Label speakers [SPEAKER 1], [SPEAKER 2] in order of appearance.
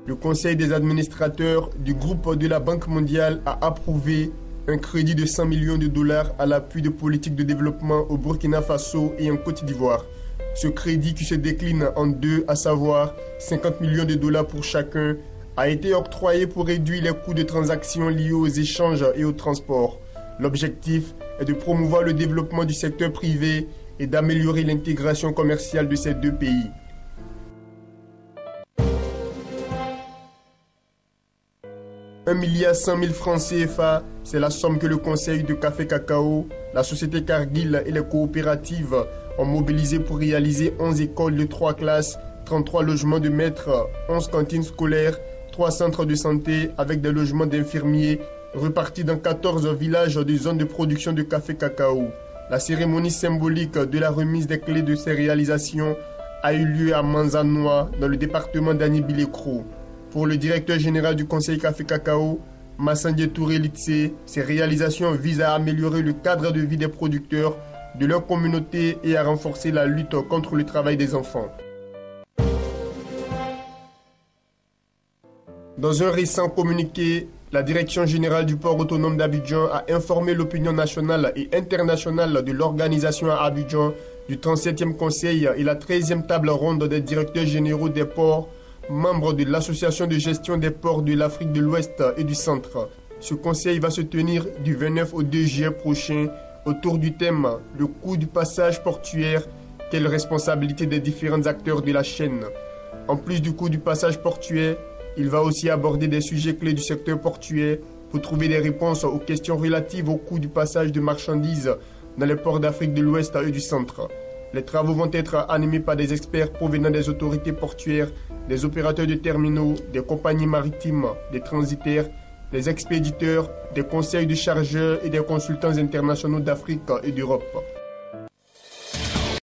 [SPEAKER 1] Le Conseil des administrateurs du groupe de la Banque mondiale a approuvé un crédit de 100 millions de dollars à l'appui de politiques de développement au Burkina Faso et en Côte d'Ivoire. Ce crédit qui se décline en deux, à savoir 50 millions de dollars pour chacun, a été octroyé pour réduire les coûts de transactions liés aux échanges et au transport. L'objectif est de promouvoir le développement du secteur privé et d'améliorer l'intégration commerciale de ces deux pays. $1,1 milliard francs CFA, c'est la somme que le Conseil de Café Cacao, la société Cargill et les coopératives ont mobilisé pour réaliser 11 écoles de 3 classes, 33 logements de maîtres, 11 cantines scolaires, 3 centres de santé avec des logements d'infirmiers repartis dans 14 villages des zones de production de café cacao. La cérémonie symbolique de la remise des clés de ces réalisations a eu lieu à Manzanois, dans le département d'Anibilekro. Pour le directeur général du Conseil Café Cacao, Massandie Touré Litse, ces réalisations visent à améliorer le cadre de vie des producteurs, de leur communauté et à renforcer la lutte contre le travail des enfants. Dans un récent communiqué, la Direction générale du port autonome d'Abidjan a informé l'opinion nationale et internationale de l'organisation à Abidjan du 37e Conseil et la 13e table ronde des directeurs généraux des ports, membres de l'Association de gestion des ports de l'Afrique de l'Ouest et du Centre. Ce conseil va se tenir du 29 au 2 juillet prochain autour du thème « Le coût du passage portuaire, quelle responsabilité des différents acteurs de la chaîne ». En plus du coût du passage portuaire, il va aussi aborder des sujets clés du secteur portuaire pour trouver des réponses aux questions relatives au coût du passage de marchandises dans les ports d'Afrique de l'Ouest et du Centre. Les travaux vont être animés par des experts provenant des autorités portuaires, des opérateurs de terminaux, des compagnies maritimes, des transitaires, des expéditeurs, des conseils de chargeurs et des consultants internationaux d'Afrique et d'Europe.